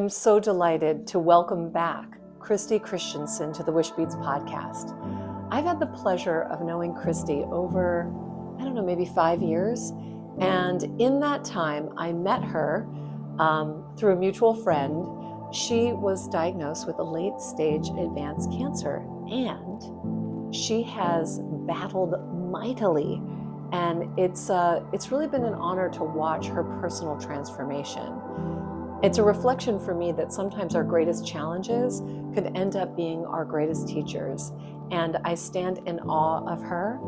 I'm so delighted to welcome back Cristi Christensen to the Wishbeads podcast. I've had the pleasure of knowing Cristi over, maybe 5 years. And in that time, I met her through a mutual friend. She was diagnosed with a late stage advanced cancer, and she has battled mightily. And it's really been an honor to watch her personal transformation. It's a reflection for me that sometimes our greatest challenges could end up being our greatest teachers. And I stand in awe of her,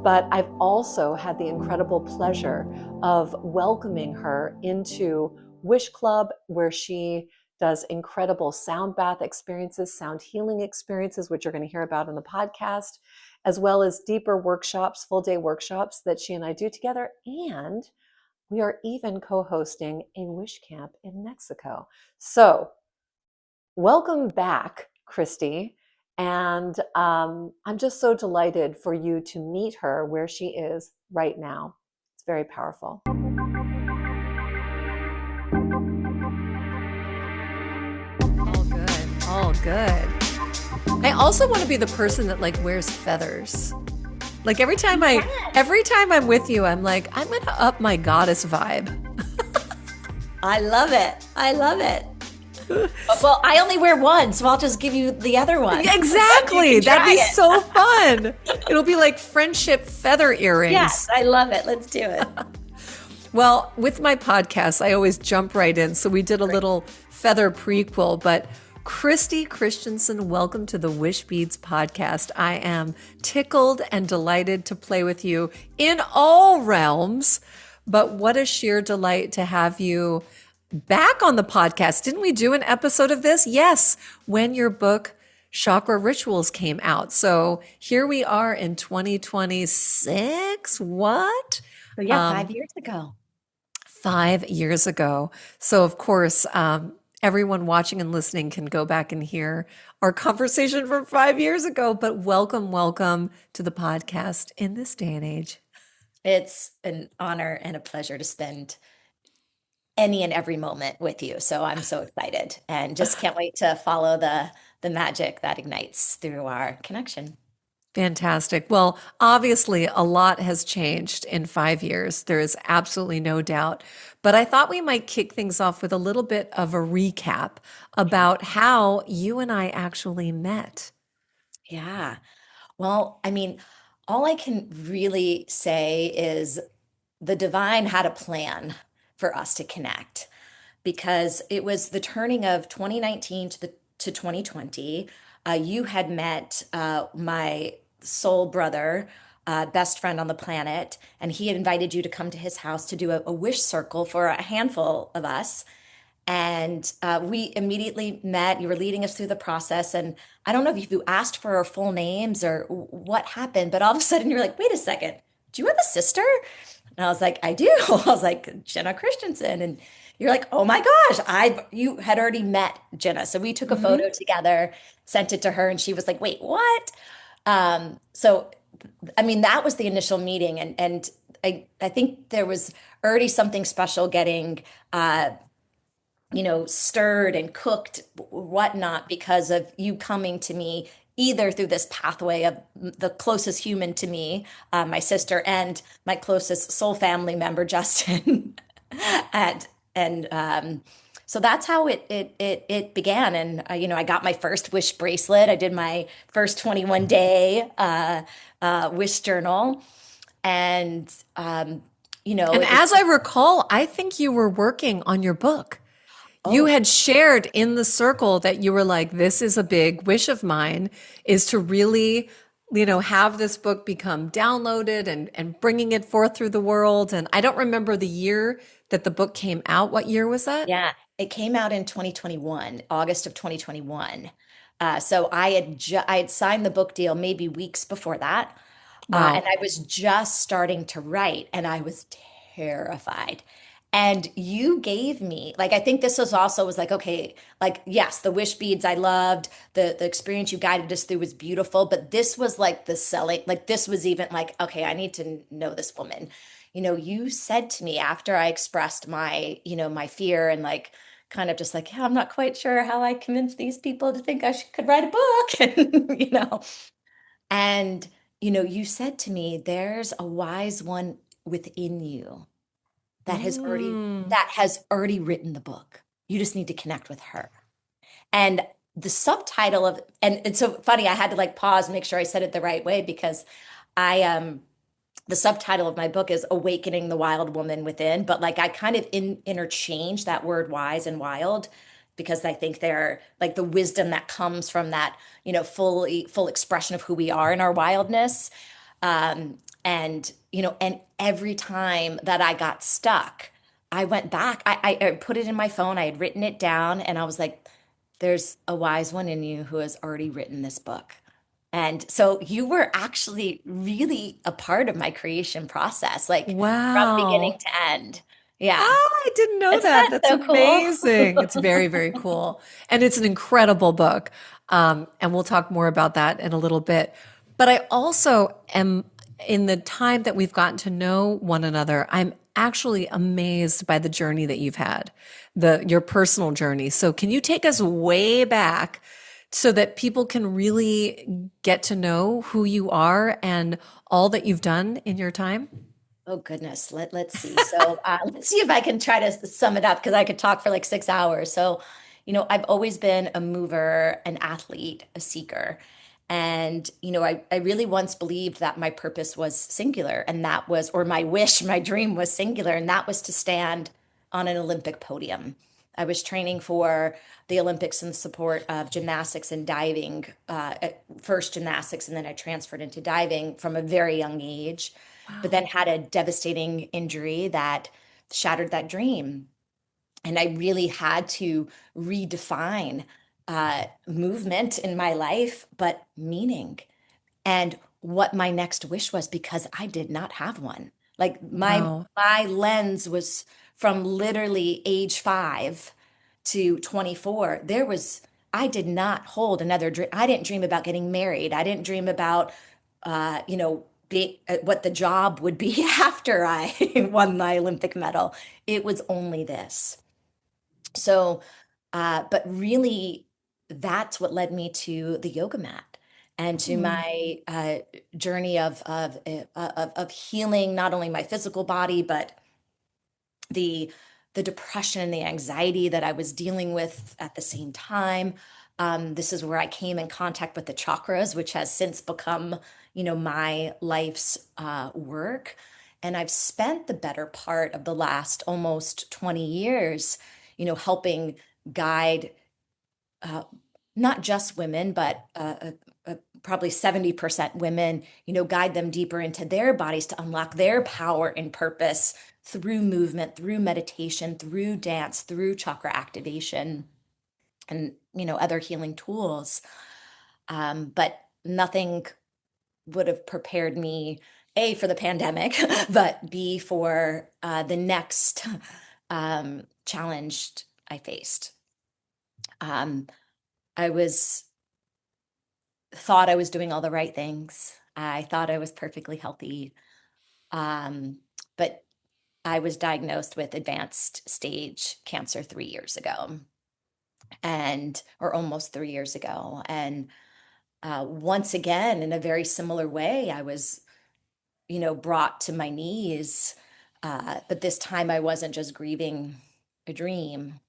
but I've also had the incredible pleasure of welcoming her into Wish Club, where she does incredible sound bath experiences, sound healing experiences, which you're going to hear about in the podcast, as well as deeper workshops, full day workshops that she and I do together. And we are even co-hosting a Wish Camp in Mexico. So welcome back, Cristi. And I'm just so delighted for you to meet her where she is right now. It's very powerful. All good. I also want to be the person that wears feathers. Like every time I'm with you, I'm like, I'm going to up my goddess vibe. I love it. Well, I only wear one, so I'll just give you the other one. Exactly. That'd be so fun. It'll be like friendship feather earrings. Yes, I love it. Let's do it. Well, with my podcast, I always jump right in. So we did a little feather prequel, but Cristi Christensen, welcome to the Wishbeads podcast. I am tickled and delighted to play with you in all realms, but what a sheer delight to have you back on the podcast. Didn't we do an episode of this? Yes, when your book Chakra Rituals came out. So here we are in 2026. What? So yeah, 5 years ago. 5 years ago. So of course, everyone watching and listening can go back and hear our conversation from 5 years ago, but welcome to the podcast in this day and age. It's an honor and a pleasure to spend any and every moment with you. So I'm so excited and just can't wait to follow the magic that ignites through our connection. Fantastic. Well, obviously a lot has changed in 5 years. There is absolutely no doubt. But I thought we might kick things off with a little bit of a recap about how you and I actually met. Yeah. Well, all I can really say is the divine had a plan for us to connect, because it was the turning of 2019 to 2020. You had met my soul brother, best friend on the planet, and he had invited you to come to his house to do a wish circle for a handful of us. And we immediately met. You were leading us through the process. And I don't know if you asked for our full names or what happened, but all of a sudden you're like, wait a second, do you have a sister? And I was like, I do. I was like, Jenna Christensen. And you're like, oh my gosh, you had already met Jenna. So we took a photo together, sent it to her, and she was like, wait, what? That was the initial meeting. And I think there was already something special getting, stirred and cooked, whatnot, because of you coming to me either through this pathway of the closest human to me, my sister, and my closest soul family member, Justin. So that's how it began. And, I got my first wish bracelet. I did my first 21-day wish journal. And, and as I recall, I think you were working on your book. You had shared in the circle that you were like, this is a big wish of mine, is to really, have this book become downloaded and bringing it forth through the world. And I don't remember the year that the book came out. What year was that? Yeah, it came out in 2021, August of 2021. So I had signed the book deal maybe weeks before that. Wow. And I was just starting to write, and I was terrified. And you gave me, I think this was like, okay, yes, the wish beads I loved, the experience you guided us through was beautiful, but this was like the selling, this was even okay, I need to know this woman. You said to me after I expressed my, my fear and kind of just like, yeah, I'm not quite sure how I convinced these people to think could write a book. And, and, you said to me, there's a wise one within you that has already Mm. that has already written the book. You just need to connect with her. And the subtitle of and it's so funny, I had to like pause and make sure I said it the right way because I the subtitle of my book is Awakening the Wild Woman Within, but like I kind of interchange that word wise and wild because I think they're like the wisdom that comes from that, full expression of who we are in our wildness. And every time that I got stuck, I went back, I put it in my phone, I had written it down, and I was like, there's a wise one in you who has already written this book. And so you were actually really a part of my creation process, like from beginning Wow. to end. Yeah. Oh, I didn't know Isn't that. that That's so cool? amazing. It's very, very cool. And it's an incredible book. And we'll talk more about that in a little bit. But I also am, in the time that we've gotten to know one another, I'm actually amazed by the journey that you've had, your personal journey. So can you take us way back so that people can really get to know who you are and all that you've done in your time? Oh goodness, let's see. So let's see if I can try to sum it up because I could talk for like 6 hours. So, I've always been a mover, an athlete, a seeker. And, I really once believed that my purpose was singular and that was, or my wish, my dream was singular, and that was to stand on an Olympic podium. I was training for the Olympics in support of gymnastics and diving, at first gymnastics, and then I transferred into diving from a very young age, but Wow. then had a devastating injury that shattered that dream. And I really had to redefine movement in my life, but meaning and what my next wish was because I did not have one. Like my Wow. my lens was from literally age 5 to 24. I did not hold another dream. I didn't dream about getting married. I didn't dream about be what the job would be after I won my Olympic medal. It was only this. So, but really, that's what led me to the yoga mat and to Mm. my journey of healing not only my physical body, but the the depression and the anxiety that I was dealing with at the same time. This is where I came in contact with the chakras, which has since become, my life's work. And I've spent the better part of the last almost 20 years, helping guide uh, not just women, but probably 70% women, guide them deeper into their bodies to unlock their power and purpose through movement, through meditation, through dance, through chakra activation, and, other healing tools. But nothing would have prepared me, A, for the pandemic, but B, for the next challenge I faced. Um, I was thought I was doing all the right things. I thought I was perfectly healthy. Um, but I was diagnosed with advanced stage cancer 3 years ago, or almost 3 years ago. And once again, in a very similar way, I was, brought to my knees. But this time I wasn't just grieving a dream,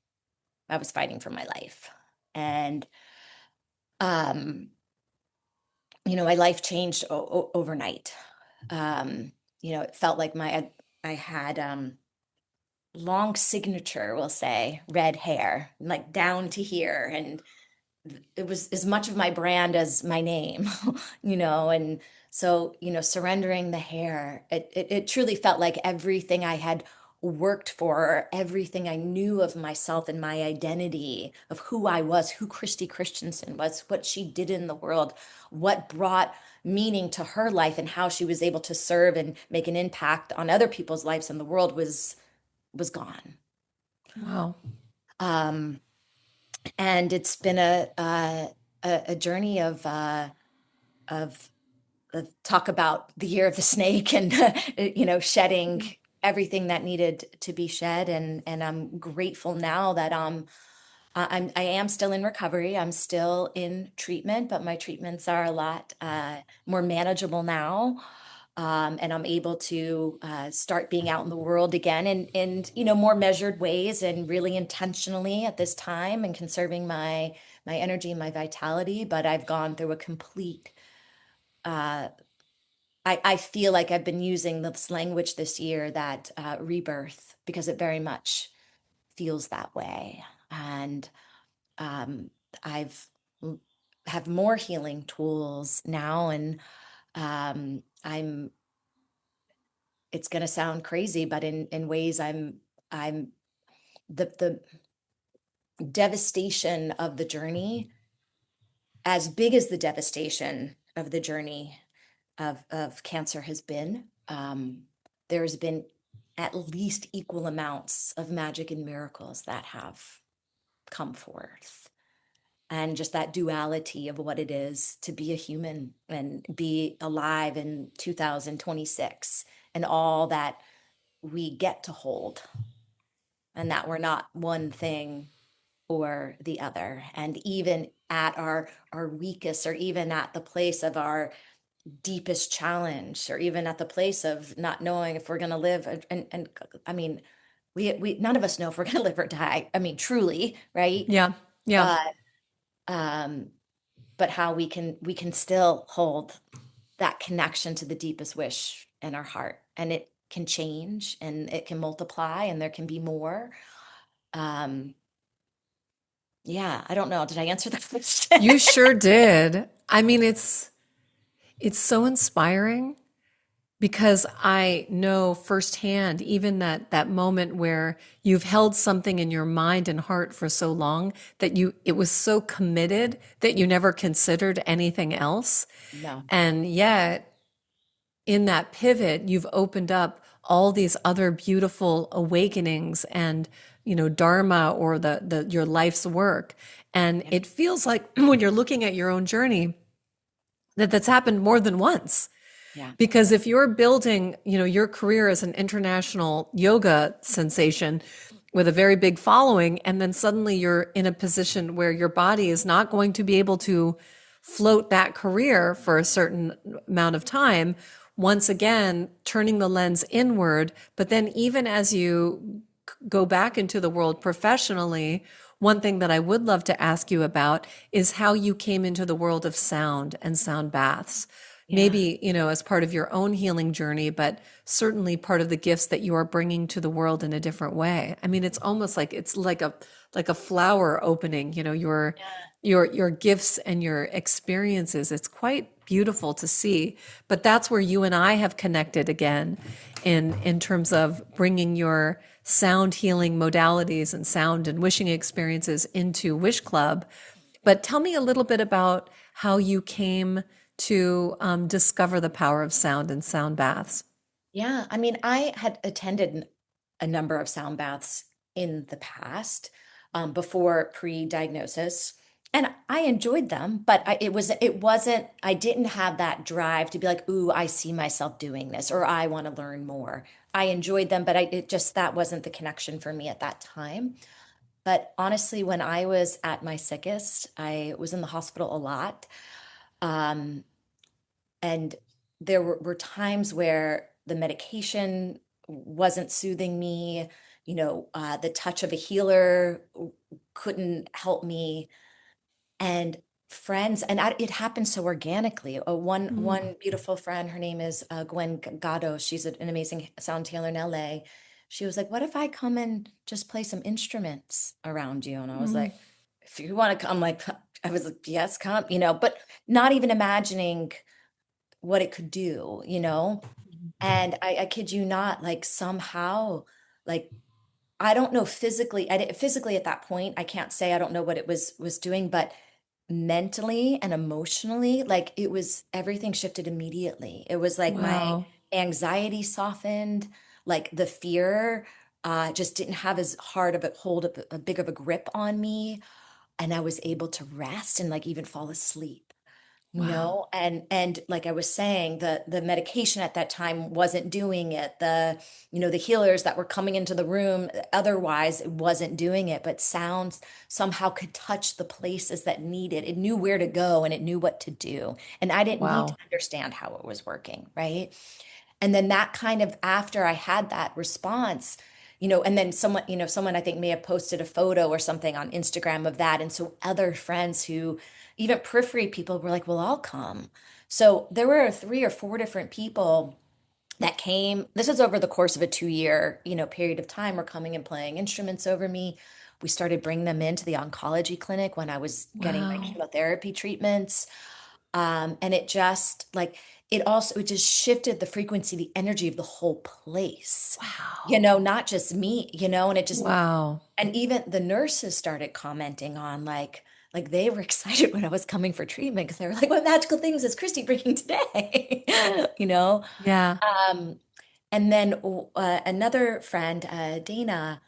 I was fighting for my life. And um, my life changed overnight. It felt like I had long signature, we'll say, red hair, like down to here, and it was as much of my brand as my name, and so, surrendering the hair, it truly felt like everything I had worked for, everything I knew of myself and my identity of who I was, who Cristi Christensen was, what she did in the world, what brought meaning to her life and how she was able to serve and make an impact on other people's lives in the world was gone. Wow. Um, and it's been a journey of talk about the year of the snake and shedding everything that needed to be shed. And I'm grateful now that I am still in recovery. I'm still in treatment, but my treatments are a lot more manageable now. And I'm able to start being out in the world again in more measured ways and really intentionally at this time and conserving my energy and my vitality. But I've gone through a complete uh, I feel like I've been using this language this year, that rebirth, because it very much feels that way. And um, I've have more healing tools now, and I'm. It's going to sound crazy, but in ways I'm the devastation of the journey, as big as the devastation of the journey of cancer has been, there's been at least equal amounts of magic and miracles that have come forth. And just that duality of what it is to be a human and be alive in 2026, and all that we get to hold, and that we're not one thing or the other. And even at our weakest, or even at the place of our deepest challenge, or even at the place of not knowing if we're going to live, and I mean, we none of us know if we're going to live or die, I mean, truly, right? Yeah. Yeah. But um but how we can still hold that connection to the deepest wish in our heart, and it can change and it can multiply and there can be more. um yeah, I don't know, did I answer the question? You sure did. I mean, it's so inspiring because I know firsthand, even that moment where you've held something in your mind and heart for so long that it was so committed that you never considered anything else. No. And yet in that pivot, you've opened up all these other beautiful awakenings and, dharma, or the your life's work. And Yeah. it feels like when you're looking at your own journey, that's happened more than once. Yeah. Because if you're building, your career as an international yoga sensation with a very big following, and then suddenly you're in a position where your body is not going to be able to float that career for a certain amount of time, once again, turning the lens inward. But then even as you go back into the world professionally, one thing that I would love to ask you about is how you came into the world of sound and sound baths. Yeah. Maybe, as part of your own healing journey, but certainly part of the gifts that you are bringing to the world in a different way. I mean, it's almost like it's like a flower opening, your gifts and your experiences. It's quite beautiful to see. But that's where you and I have connected again in terms of bringing your sound healing modalities and sound and wishing experiences into Wish Club. But tell me a little bit about how you came to discover the power of sound and sound baths. Yeah, I mean, I had attended a number of sound baths in the past, before pre-diagnosis, and I enjoyed them, but it wasn't, I didn't have that drive to be like, ooh, I see myself doing this, or I want to learn more. I enjoyed them, but it just, that wasn't the connection for me at that time. But honestly, when I was at my sickest, I was in the hospital a lot. Um, and there were times where the medication wasn't soothing me. The touch of a healer couldn't help me. And friends, and it happened so organically. One beautiful friend, her name is Gwen Gatto. She's an amazing sound healer in LA. She was like, "What if I come and just play some instruments around you?" And I was Mm. like, "If you want to come," like, I was like, "Yes, come," but not even imagining what it could do. And I kid you not, like, somehow, like, I don't know physically, physically at that point, I can't say, I don't know what it was doing, but mentally and emotionally, like, it was, everything shifted immediately. It was like my Wow. anxiety softened, like the fear just didn't have as hard of a hold of a big of a grip on me, and I was able to rest and like even fall asleep. Wow. and like I was saying, the medication at that time wasn't doing it. The healers that were coming into the room otherwise it wasn't doing it, but sounds somehow could touch the places that needed. It knew where to go and it knew what to do. And I didn't need to Wow. understand how it was working, right? And then that kind of after I had that response, and then someone I think may have posted a photo or something on Instagram of that. And so other friends who, even periphery people were like, well, I'll come. So there were 3 or 4 different people that came. This was over the course of a 2 year, period of time, were coming and playing instruments over me. We started bringing them into the oncology clinic when I was getting my Wow. chemotherapy treatments. And it just shifted the frequency, the energy of the whole place, Wow. not just me, and it just, Wow. and even the nurses started commenting on like they were excited when I was coming for treatment because they were like, what magical things is Christy bringing today? You know? Yeah. Um, and then another friend, Dana,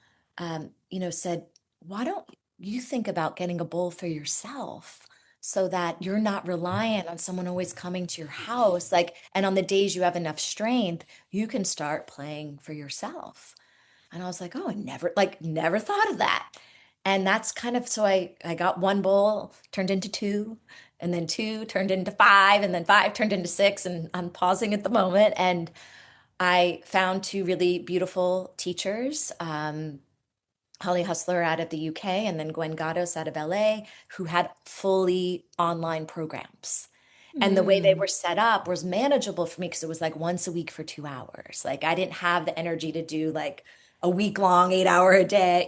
said, why don't you think about getting a bowl for yourself so that you're not reliant on someone always coming to your house? Like, and on the days you have enough strength, you can start playing for yourself. And I was like, oh, I never thought of that. And that's kind of, so I got one bowl turned into two, and then two turned into five, and then five turned into six. And I'm pausing at the moment. And I found 2 really beautiful teachers, Holly Hustler out of the UK and then Gwen Gatos out of LA, who had fully online programs. And the way they Mm. were set up was manageable for me because it was like once a week for 2 hours. Like I didn't have the energy to do like a week long, 8 hour a day.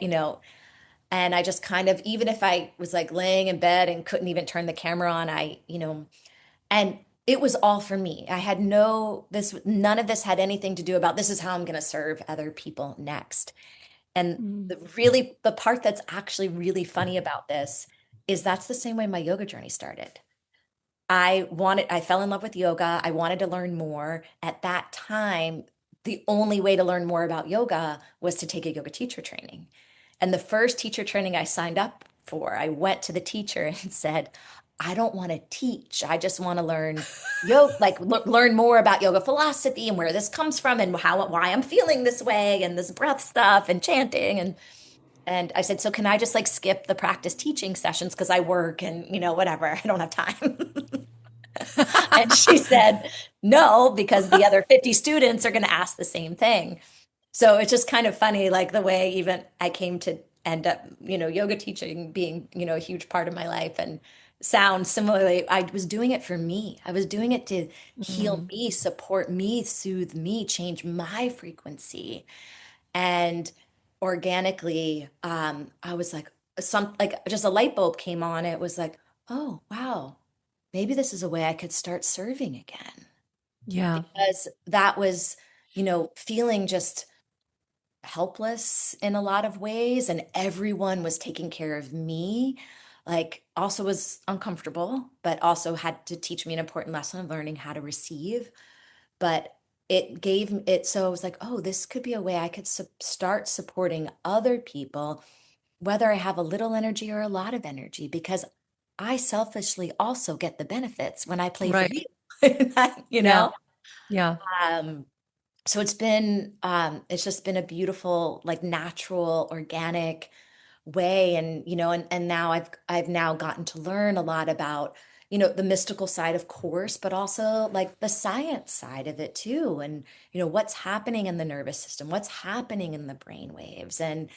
And I just kind of, even if I was like laying in bed and couldn't even turn the camera on, and it was all for me. I had none of this had anything to do about this is how I'm going to serve other people next. And Mm. the part that's actually really funny about this is that's the same way my yoga journey started. I fell in love with yoga. I wanted to learn more. At that time, the only way to learn more about yoga was to take a yoga teacher training. And the first teacher training I signed up for, I went to the teacher and said, I don't want to teach. I just want to learn yoga, like learn more about yoga philosophy and where this comes from and why I'm feeling this way and this breath stuff and chanting. And I said, so can I just like skip the practice teaching sessions because I work and whatever, I don't have time. And she said, no, because the other 50 students are going to ask the same thing. So it's just kind of funny, like the way even I came to end up, yoga teaching being, a huge part of my life and sound similarly. I was doing it for me. I was doing it to heal Mm. me, support me, soothe me, change my frequency. And organically, I was like, just a light bulb came on. It was like, oh, wow, maybe this is a way I could start serving again. Yeah. Because that was, feeling just helpless in a lot of ways, and everyone was taking care of me. Like, also was uncomfortable, but also had to teach me an important lesson of learning how to receive. But it gave it, so I was like, oh, this could be a way I could start supporting other people, whether I have a little energy or a lot of energy, because I selfishly also get the benefits when I play for you, Right. you Yeah. know? Yeah. Um, so it's just been a beautiful, like natural, organic way. And, and now I've now gotten to learn a lot about, the mystical side, of course, but also like the science side of it too. And, what's happening in the nervous system, what's happening in the brain waves. And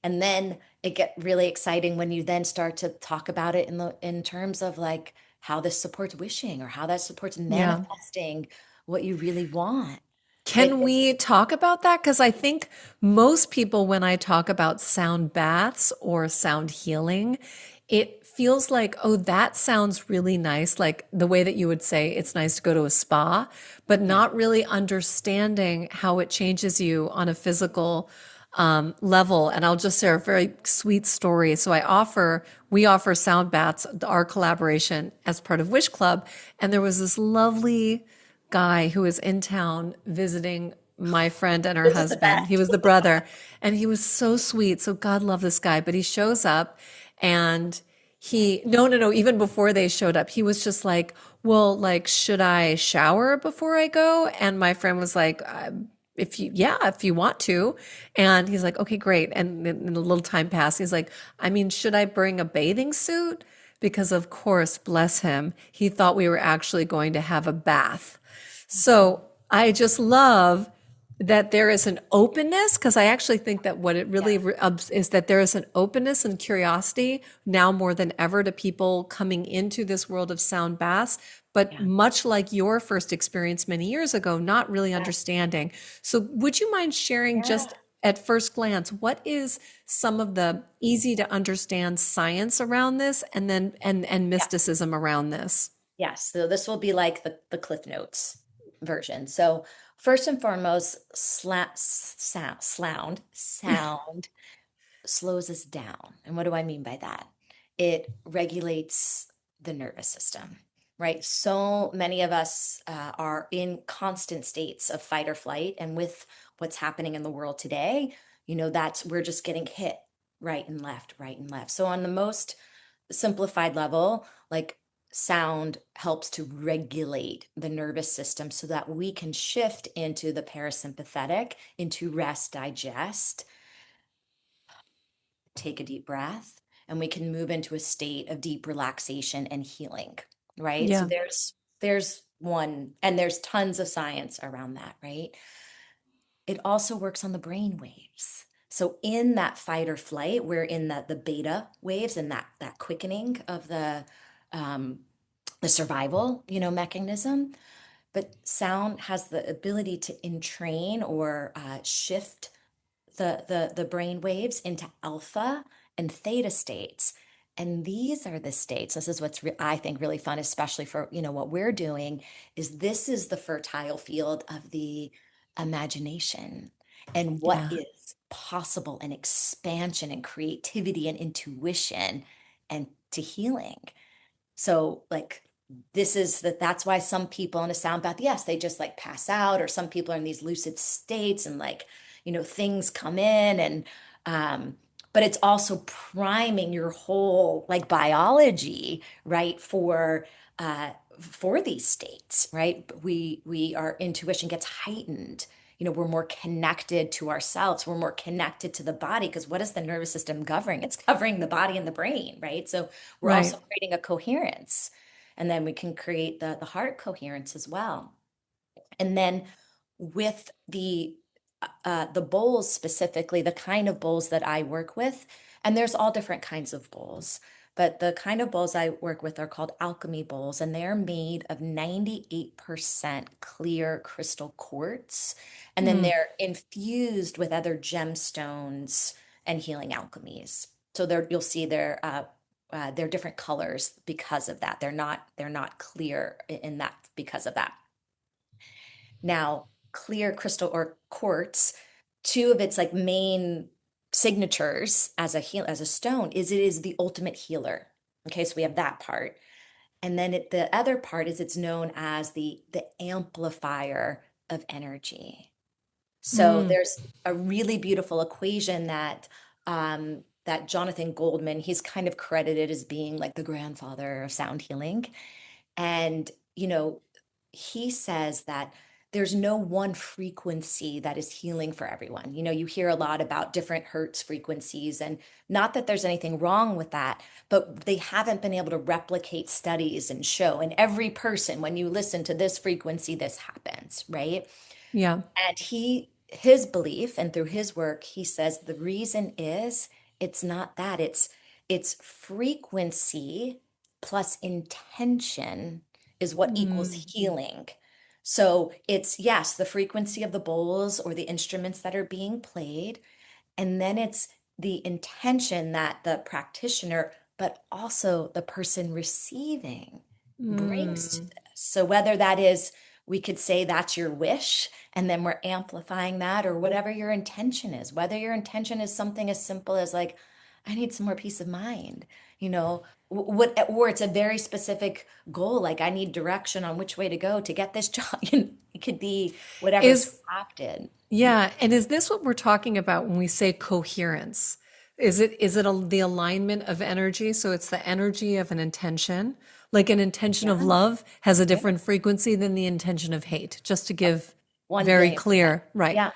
then it get really exciting when you then start to talk about it in terms of like how this supports wishing or how that supports Yeah. manifesting what you really want. Can we talk about that? Because I think most people, when I talk about sound baths or sound healing, it feels like, oh, that sounds really nice. Like the way that you would say it's nice to go to a spa, but Yeah. not really understanding how it changes you on a physical level. And I'll just share a very sweet story. So we offer sound baths, our collaboration as part of Wish Club. And there was this lovely guy who was in town visiting my friend and her Those are the husband. He best. was the brother, and he was so sweet. So God love this guy. But he shows up and no, even before they showed up, he was just like, well, like, should I shower before I go? And my friend was like, if you want to. And he's like, okay, great. And then a little time passed. He's like, I mean, should I bring a bathing suit? Because of course, bless him, he thought we were actually going to have a bath. So I just love that there is an openness, because I actually think that what it really Yeah. is that there is an openness and curiosity now more than ever to people coming into this world of sound baths. But Yeah. much like your first experience many years ago, not really Yeah. understanding. So, would you mind sharing Yeah. just at first glance, what is some of the easy to understand science around this, and then and Yeah. mysticism around this? Yes. So this will be like the Cliff Notes version. So first and foremost, sound slows us down. And what do I mean by that? It regulates the nervous system, right? So many of us are in constant states of fight or flight. And with what's happening in the world today, that's we're just getting hit right and left, right and left. So on the most simplified level, like sound helps to regulate the nervous system so that we can shift into the parasympathetic, into rest, digest, take a deep breath, and we can move into a state of deep relaxation and healing, right? So Yeah, there's one, and there's tons of science around that, right? It also works on the brain waves. So in that fight or flight, we're in the beta waves and that quickening of um, the survival, mechanism. But sound has the ability to entrain or shift the brain waves into alpha and theta states. And these are the states. This is what's I think really fun, especially for what we're doing. Is this is the fertile field of the imagination and what yeah, is possible and expansion and creativity and intuition and to healing. So like that's why some people in a sound bath, yes, they just like pass out, or some people are in these lucid states and like, things come in and but it's also priming your whole like biology, right, uh for these states, right? Our intuition gets heightened. We're more connected to ourselves. We're more connected to the body because what is the nervous system governing? It's covering the body and the brain, right? So we're right. also creating a coherence. And then we can create the heart coherence as well. And then with the bowls specifically, the kind of bowls that I work with, and there's all different kinds of bowls, but the kind of bowls I work with are called alchemy bowls, and they're made of 98% clear crystal quartz, and then Mm, they're infused with other gemstones and healing alchemies. So there you'll see they're different colors because of that. They're not clear in that because of that. Now, clear crystal or quartz, two of its like main signatures as a stone is it is the ultimate healer. Okay, so we have that part. And then the other part is it's known as the amplifier of energy. So mm, there's a really beautiful equation that Jonathan Goldman, he's kind of credited as being like the grandfather of sound healing. And, he says that there's no one frequency that is healing for everyone. You hear a lot about different hertz frequencies, and not that there's anything wrong with that, but they haven't been able to replicate studies and show in every person, when you listen to this frequency, this happens, right? yeah. And his belief, and through his work, he says the reason is it's not that, it's frequency plus intention is what equals Mm, healing. So it's, yes, the frequency of the bowls or the instruments that are being played, and then it's the intention that the practitioner, but also the person receiving, brings to mm. this. So whether that is, we could say that's your wish, and then we're amplifying that, or whatever your intention is, whether your intention is something as simple as like, I need some more peace of mind, what, or it's a very specific goal, like I need direction on which way to go to get this job. It could be whatever's Is crafted. Yeah, and is this what we're talking about when we say coherence? the alignment of energy? So it's the energy of an intention. Like an intention of Yeah. love has a Yeah. different frequency than the intention of hate, just to give One very billion percent. clear, right? Yeah.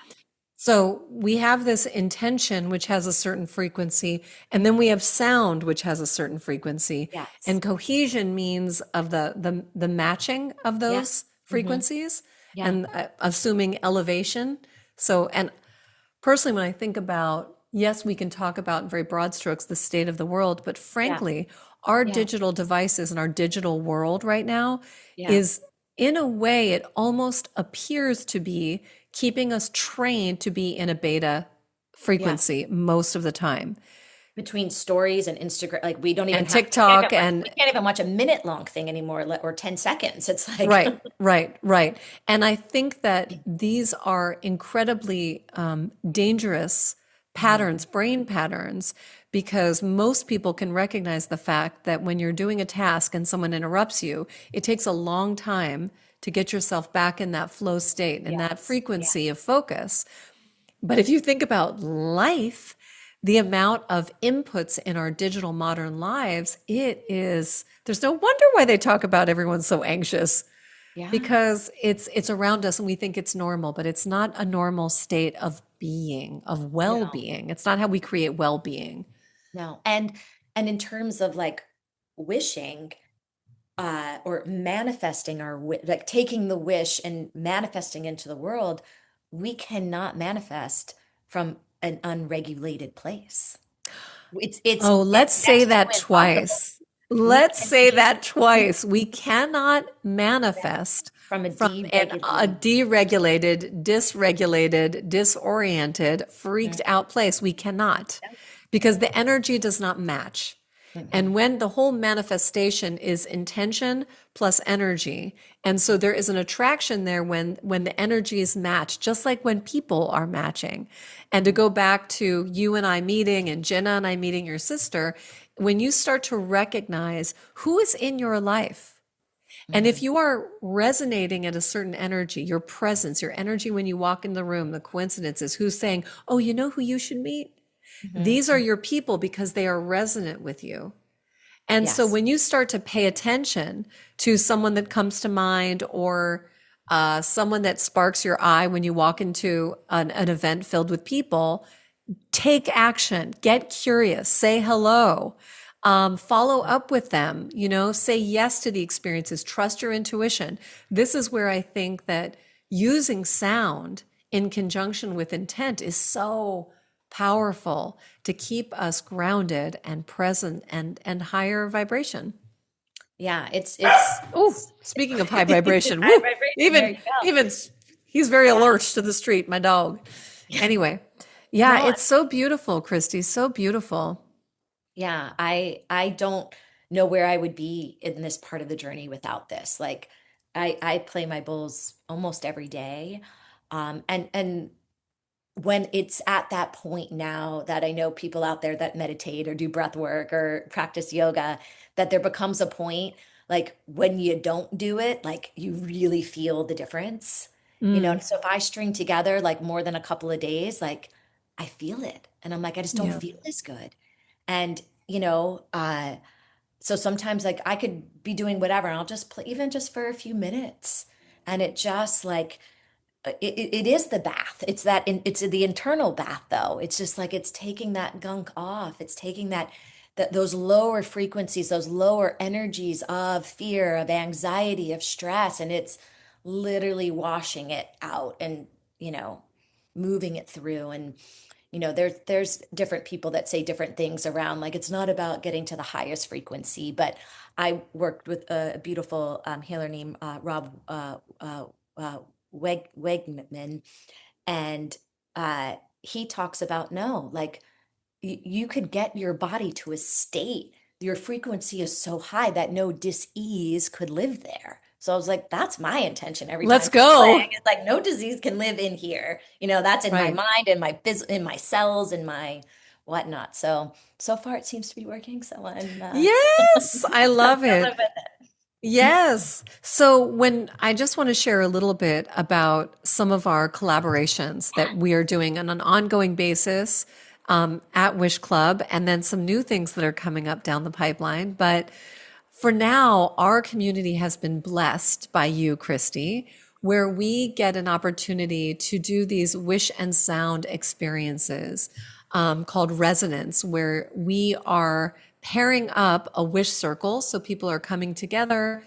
So we have this intention, which has a certain frequency, and then we have sound, which has a certain frequency. Yes. And cohesion means of the matching of Yeah. those Hmm. frequencies, Yeah. and assuming elevation. So, and personally, when I think about, yes, we can talk about in very broad strokes the state of the world, but Yeah. frankly, our Yeah. digital devices and our digital world right now Yeah. is, in a way, it almost appears to be keeping us trained to be in a beta Yeah. frequency most of the time. Between stories and Instagram, like we don't even And have, we can't TikTok even watch, and we can't even watch a minute long thing anymore, or 10 seconds. It's like, right, right, right. And I think that these are incredibly dangerous Mhm. patterns, brain patterns, because most people can recognize the fact that when you're doing a task and someone interrupts you, it takes a long time to get yourself back in that flow state and that Yes. Yeah. frequency of focus. But if you think about life, the amount of inputs in our digital modern lives, there's no wonder why they talk about everyone's so anxious, Yeah. because it's around us and we think it's normal, but it's not a normal state of being, of No, well-being. It's not how we create well-being. no. And in terms of like wishing, or manifesting like taking the wish and manifesting into the world, we cannot manifest from an unregulated place. Oh, let's It's say next to that impossible. twice. We Let's can say be that twice. We cannot manifest from a from a deregulated. deregulated, dysregulated, disoriented, freaked out place. We cannot, because the energy does not match. Mhm. And when the whole manifestation is intention plus energy, and so there is an attraction there when the energy is matched, just like when people are matching. And to Mhm. go back to you and I meeting and Jenna and I meeting your sister, when you start to recognize who is in your life, and if Mhm. you are resonating at a certain energy, your presence, your energy when you walk in the room, the coincidences, who's saying, oh, you know who you should meet? Mhm. These are your people because they are resonant with you. And so Yes. when you start to pay attention to someone that comes to mind, or someone that sparks your eye when you walk into an event filled with people, take action, get curious, say hello, follow up with them, say yes to the experiences, trust your intuition. This is where I think that using sound in conjunction with intent is so powerful to keep us grounded and present and higher vibration. Yeah, Oh, speaking of high it's vibration, high woo, vibration. There even you go. even he's very Yeah. alert to the street, my dog. Anyway, yeah, No, it's so beautiful, Christy, so beautiful. yeah, I don't know where I would be in this part of the journey without this. Like I play my bowls almost every day. And when it's at that point now that I know people out there that meditate or do breath work or practice yoga, that there becomes a point like when you don't do it, like you really feel the difference. Mm, So if I string together like more than a couple of days, like I feel it. And I'm like, I just don't yeah. feel as good. And, you know, so sometimes like I could be doing whatever and I'll just play even just for a few minutes. And it just like it is the bath. It's the internal bath though. It's just like it's taking that gunk off. It's taking those lower frequencies, those lower energies of fear, of anxiety, of stress, and it's literally washing it out and, you know, moving it through. And there's different people that say different things around like it's not about getting to the highest frequency, but I worked with a beautiful healer named Rob uh, Wegman, and he talks about no, like you could get your body to a state, your frequency is so high that no dis-ease could live there. So I was like, that's my intention every Let's time I'm playing. go. It's like no disease can live in here. That's in my Right. mind, in in my cells, in my whatnot. So far it seems to be working. So I'm Yes, I love gonna live it. with it. Yes. So when I just want to share a little bit about some of our collaborations that we are doing on an ongoing basis. at Wish Club, and then some new things that are coming up down the pipeline. But for now, our community has been blessed by you, Cristi, where we get an opportunity to do these wish and sound experiences called resonance, where we are pairing up a wish circle. So people are coming together.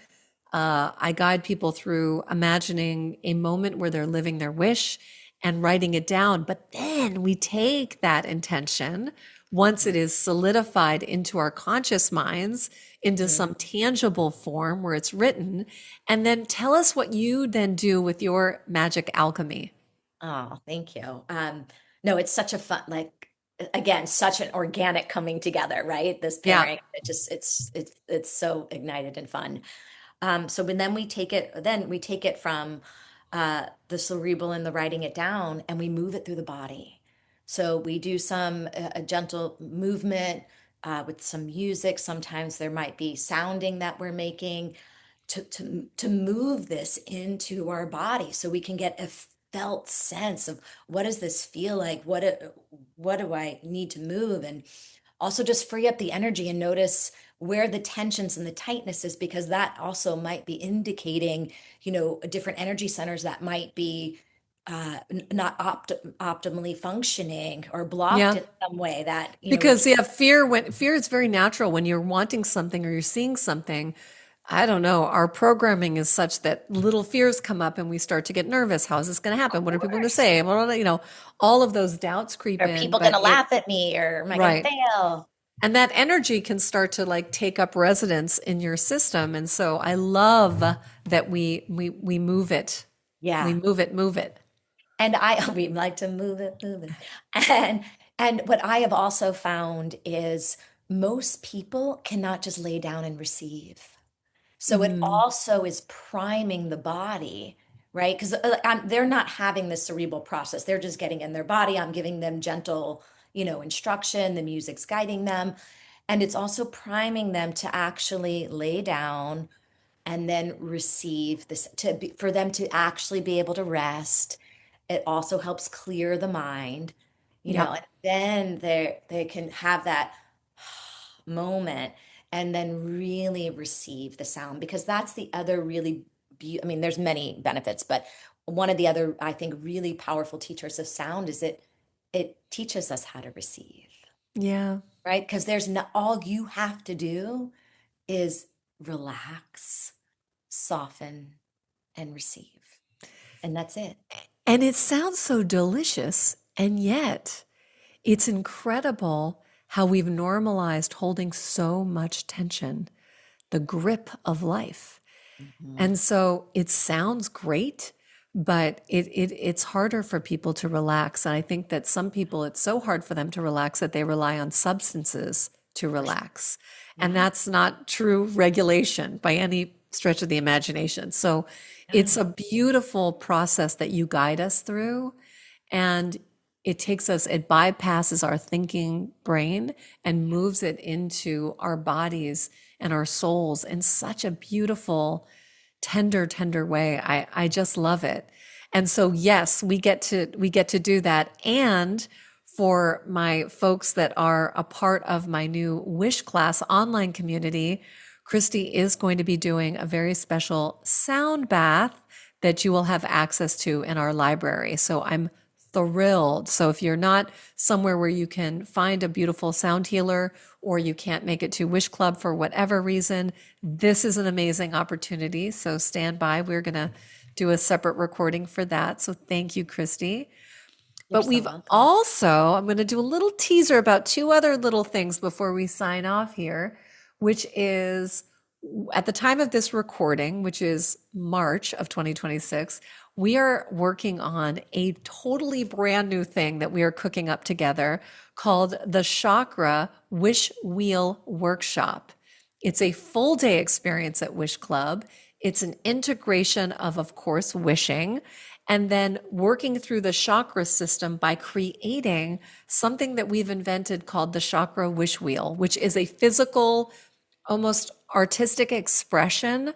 I guide people through imagining a moment where they're living their wish and writing it down. But then we take that intention, once it is solidified into our conscious minds, into some tangible form where it's written, and then tell us what you then do with your magic alchemy. Oh, thank you. No, it's such a fun, like again, such an organic coming together, right? This Yeah. pairing, it's so ignited and fun. So when then we take it from the cerebral and the writing it down, and we move it through the body. So we do some a gentle movement with some music. Sometimes there might be sounding that we're making to move this into our body, so we can get a felt sense of what does this feel like? What do I need to move? And also just free up the energy and notice where the tensions and the tightness is, because that also might be indicating, different energy centers that might be not optimally functioning or blocked Yeah. in some way that, Because fear is very natural when you're wanting something or you're seeing something. I don't know. Our programming is such that little fears come up and we start to get nervous. How is this going to happen? What are people going to course. say? All of those doubts creep Are in, people going but to laugh at me, or am I going to right. fail? And that energy can start to like take up residence in your system. And so I love that we move it. We Yeah. move it. And we like to move it, move it. And what I have also found is most people cannot just lay down and receive. So it Mm, also is priming the body, right? Because they're not having this cerebral process. They're just getting in their body. I'm giving them gentle, instruction. The music's guiding them. And it's also priming them to actually lay down and then receive this, for them to actually be able to rest. It also helps clear the mind, yeah. and then they can have that moment and then really receive the sound, because that's the other really I mean, there's many benefits, but one of the other, I think, really powerful teachers of sound is it teaches us how to receive, Yeah. right? Because there's not, all you have to do is relax, soften, and receive. And that's it. And it sounds so delicious. And yet it's incredible how we've normalized holding so much tension, the grip of life. Mhm. And so it sounds great, but it's harder for people to relax. And I think that some people, it's so hard for them to relax that they rely on substances to For sure. relax. And Yeah. that's not true regulation by any stretch of the imagination. So Yeah. it's a beautiful process that you guide us through. And it bypasses our thinking brain and moves it into our bodies and our souls in such a beautiful, tender way. I just love it. And so yes, we get to do that. And for my folks that are a part of my new Wish Class online community, Cristi is going to be doing a very special sound bath that you will have access to in our library. So I'm thrilled. So if you're not somewhere where you can find a beautiful sound healer, or you can't make it to Wish Club for whatever reason, this is an amazing opportunity. So stand by. We're going to do a separate recording for that. So thank you, Cristi. You're But so we've welcome. also, I'm going to do a little teaser about two other little things before we sign off here, which is at the time of this recording, which is March of 2026, we are working on a totally brand new thing that we are cooking up together called the Chakra Wish Wheel Workshop. It's a full day experience at Wish Club. It's an integration of course, wishing, and then working through the chakra system by creating something that we've invented called the Chakra Wish Wheel, which is a physical, almost artistic expression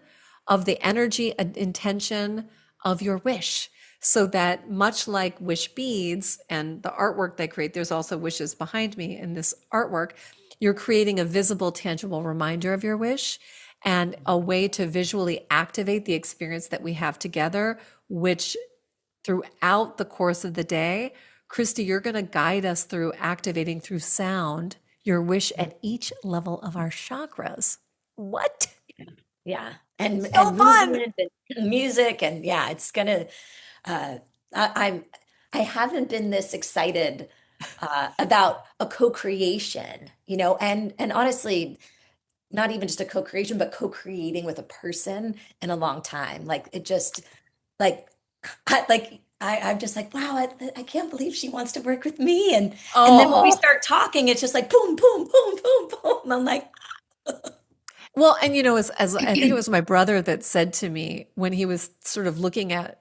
of the energy and intention of your wish. so that much like Wish Beads and the artwork they create, there's also wishes behind me in this artwork. You're creating a visible, tangible reminder of your wish and a way to visually activate the experience that we have together, which throughout the course of the day, Cristi, you're going to guide us through activating through sound your wish at each level of our chakras. What? Yeah. So And fun. movement and music and yeah, it's gonna uh I haven't been this excited about a co-creation, and honestly, not even just a co-creation, but co-creating with a person in a long time. Like it just like I'm just like, wow, I can't believe she wants to work with me. And then when we Oh, start talking, it's just like boom, boom, boom, boom, boom. And I'm like, well, and as I think it was my brother that said to me when he was sort of looking at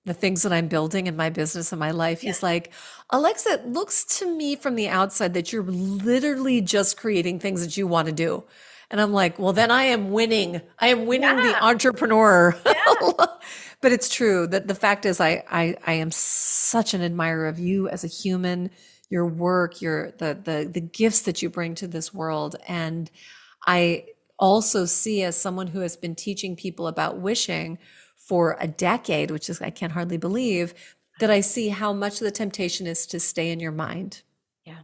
the things that I'm building in my business and my life, yeah, he's like, Alexa, it looks to me from the outside that you're literally just creating things that you want to do. And I'm like, well, then I am winning. I am winning the yeah, entrepreneur. yeah. But it's true that the fact is I am such an admirer of you as a human, your work, the gifts that you bring to this world. And I also see as someone who has been teaching people about wishing for a decade, which is, I can't hardly believe, that I see how much the temptation is to stay in your mind. Yeah.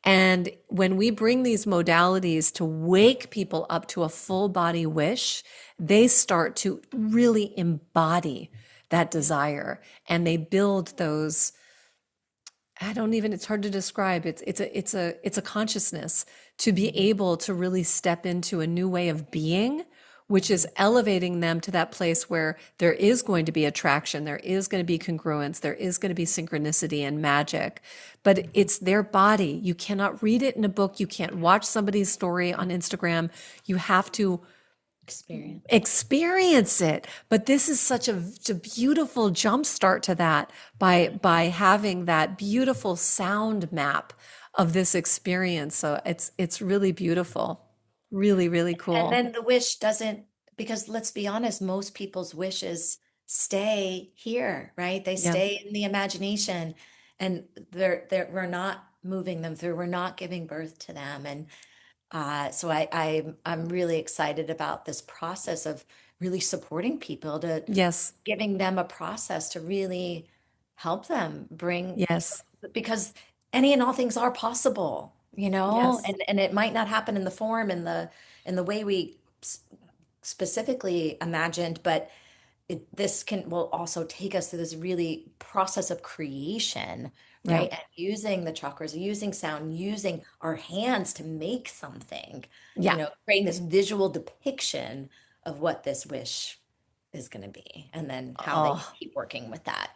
And when we bring these modalities to wake people up to a full body wish, they start to really embody that desire and they build those. I don't even, it's hard to describe. It's a consciousness to be Mhm. able to really step into a new way of being, which is Mhm. elevating them to that place where there is going to be attraction, there is going to be congruence, there is going to be synchronicity and magic. But it's their body. You cannot read it in a book, you can't watch somebody's story on Instagram. You have to Experience. experience it. But this is such a beautiful jump start to that by having that beautiful sound map of this experience. So it's really beautiful. Really, really And cool. then the wish doesn't, because let's be honest, most people's wishes stay here, right? They Yeah. stay in the imagination and we're not moving them through, we're not giving birth to them. And so I'm really excited about this process of really supporting people to Yes. giving them a process to really help them bring, Yes. because any and all things are possible, Yes. and it might not happen in the form and the way we specifically imagined, but this will also take us through this really process of creation, Yeah. right? And using the chakras, using sound, using our hands to make something, Yeah. creating this visual depiction of what this wish is going to be, and then how they Oh, keep working with that.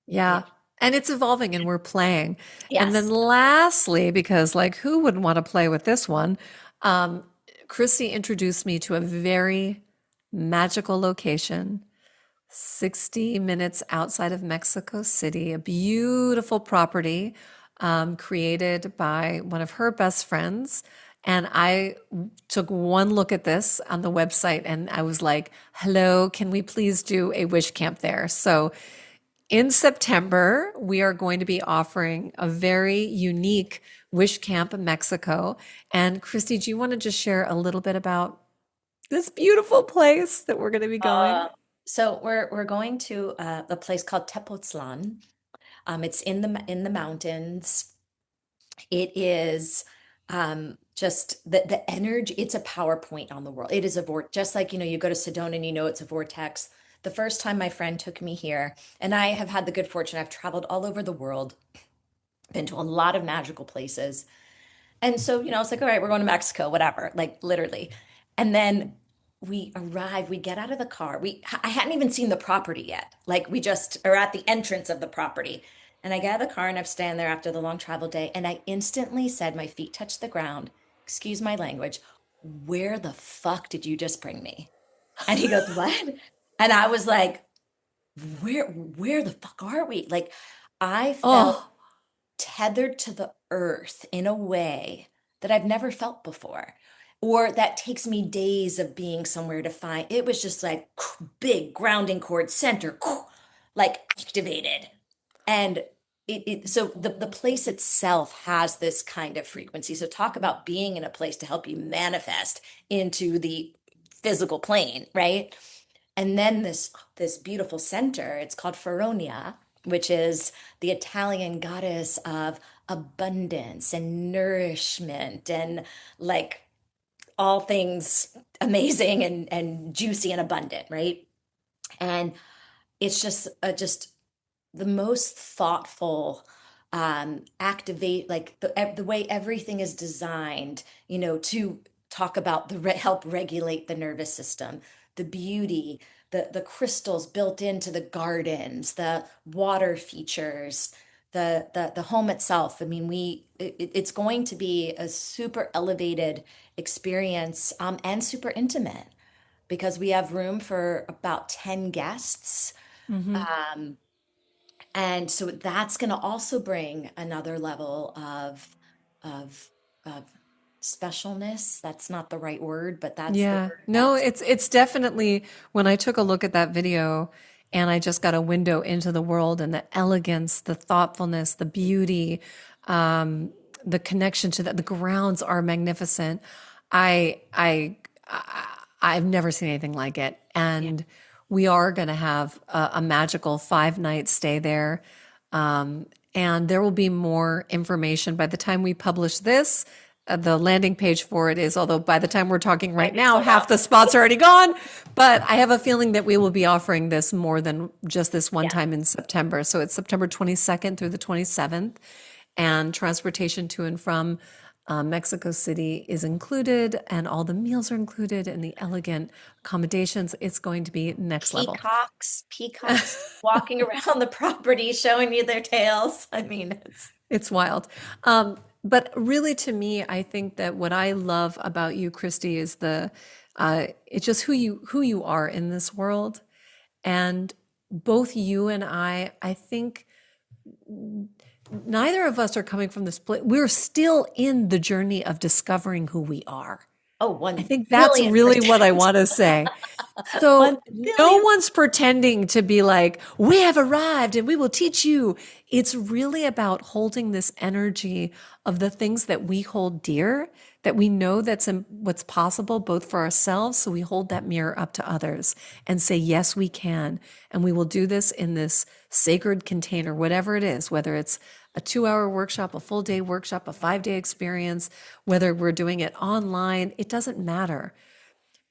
Yeah. yeah. And it's evolving and we're playing. And then Yes. lastly, because like who wouldn't want to play with this one? Um, Chrissy introduced me to a very magical location 60 minutes outside of Mexico City, a beautiful property created by one of her best friends. And I took one look at this on the website and I was like, hello, can we please do a wish camp there? So in September, we are going to be offering a very unique wish camp in Mexico. And Christy, do you want to just share a little bit about this beautiful place that we're going to be going? Uh, so we're going to a place called Tepoztlan. It's in the mountains. It is just the energy. It's a PowerPoint on the world. It is a vortex, just like you go to Sedona and it's a vortex. The first time my friend took me here, and I have had the good fortune, I've traveled all over the world, been to a lot of magical places. And so, it's like, all right, we're going to Mexico, whatever, like literally. And then we arrive, we get out of the car. I hadn't even seen the property yet. Like we just are at the entrance of the property. And I get out of the car and I'm standing there after the long travel day. And I instantly said, my feet touched the ground. Excuse my language. Where the fuck did you just bring me? And he goes, what? And I was like, where the fuck are we? Like I felt Oh, tethered to the earth in a way that I've never felt before, or that takes me days of being somewhere to find. It was just like big grounding cord center. like activated. And so the place itself has this kind of frequency. So talk about being in a place to help you manifest into the physical plane, right? And then this beautiful center, it's called Feronia, which is the Italian goddess of abundance and nourishment and like all things amazing and juicy and abundant, right? And it's just the most thoughtful activate like the way everything is designed, to talk about help regulate the nervous system, the beauty, the crystals built into the gardens, the water features, the home itself. I mean, it's going to be a super elevated experience, and super intimate because we have room for about 10 guests. Mm-hmm. Um, and so that's going to also bring another level of of specialness. That's not the right word, but that's the Yeah. word No, that's it's definitely when I took a look at that video and I just got a window into the world and the elegance, the thoughtfulness, the beauty, um, the connection to that. The grounds are magnificent. I I, I I've never seen anything like it. yeah. And we are going to have a magical 5 night stay there. Um, and there will be more information by the time we publish this. The landing page for it is, although by the time we're talking right Might be now, sold half out. the spots are already gone. But I have a feeling that we will be offering this more than just this one Yeah. time in September. So it's September 22nd through the 27th, and transportation to and from Mexico City is included, and all the meals are included, and the elegant accommodations. It's going to be next level. Peacocks walking around the property, showing you their tails. I mean, It's wild. But really, to me, I think that what I love about you, Christy, is it's just who you are in this world. And both you and I think neither of us are coming from this place. We're still in the journey of discovering who we are. oh, I one think that's billion really what I percent. want to say. One So no billion. one's pretending to be like, we have arrived and we will teach you. It's really about holding this energy of the things that we hold dear, that we know what's possible both for ourselves. So we hold that mirror up to others and say, yes, we can. And we will do this in this sacred container, whatever it is, whether it's a 2 hour workshop, a full day workshop, a 5 day experience, whether we're doing it online, it doesn't matter.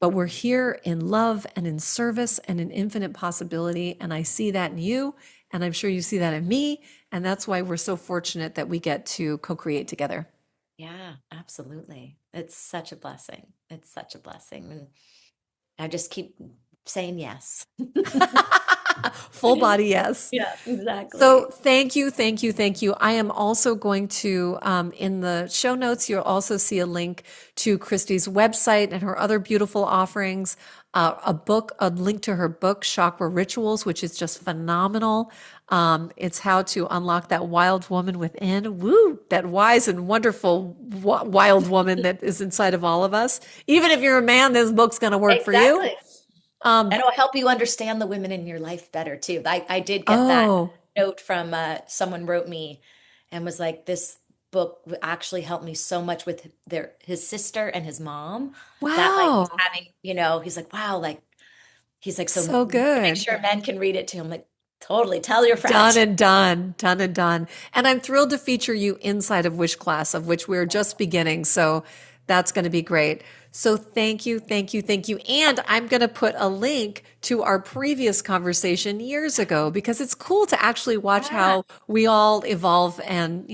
But we're here in love and in service and in infinite possibility. And I see that in you. And I'm sure you see that in me. And that's why we're so fortunate that we get to co create together. Yeah, absolutely. It's such a blessing. It's such a blessing. And I just keep saying yes. Full body, yes. Yeah, exactly. So thank you, thank you, thank you. I am also going to, in the show notes, you'll also see a link to Christy's website and her other beautiful offerings, a link to her book, Chakra Rituals, which is just phenomenal. It's how to unlock that wild woman within. Woo, that wise and wonderful wild woman that is inside of all of us. Even if you're a man, this book's going to work for you. Exactly. And it'll help you understand the women in your life better too. I did get that Oh, note from someone wrote me and was like, this book actually helped me so much with his sister and his mom that like he's wow. having, he's like, wow, like he's like, so So make good. sure men can read it too. I'm like, totally, tell your Done friends. and done, done and done. And I'm thrilled to feature you inside of Wish Class, of which we're just beginning. So that's going to be great. So thank you, thank you, thank you. And I'm going to put a link to our previous conversation years ago because it's cool to actually watch Yeah. how we all evolve and,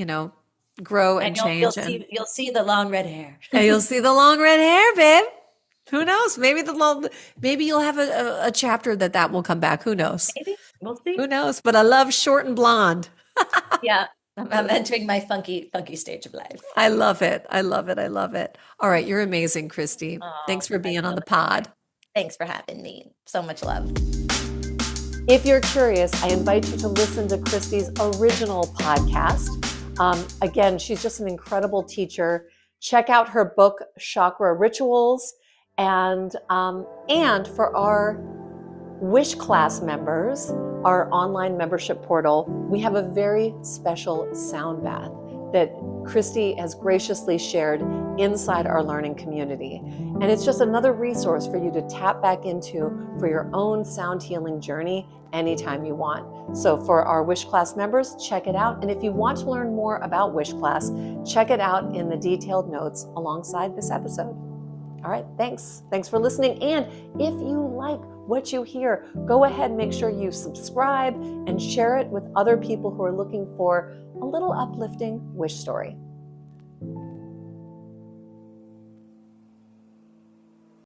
grow And and you'll change. And, see you'll see the long red hair. and you'll see the long red hair, babe. Who knows? Maybe you'll have a chapter that will come back. Who knows? Maybe we'll see. Who knows? But I love short and blonde. Yeah, I'm entering my funky stage of life. I love it. I love it. I love it. All right. You're amazing, Christy. Oh, Thanks for I being on feel the the same way. pod. Thanks for having me. So much love. If you're curious, I invite you to listen to Christy's original podcast. Again, she's just an incredible teacher. Check out her book, Chakra Rituals. And for our Wish Class members, our online membership portal, we have a very special sound bath that Cristi has graciously shared inside our learning community. And it's just another resource for you to tap back into for your own sound healing journey anytime you want. So for our Wish Class members, check it out. And if you want to learn more about Wish Class, check it out in the detailed notes alongside this episode. All right, thanks. Thanks for listening. And if you like what you hear, go ahead and make sure you subscribe and share it with other people who are looking for a little uplifting wish story.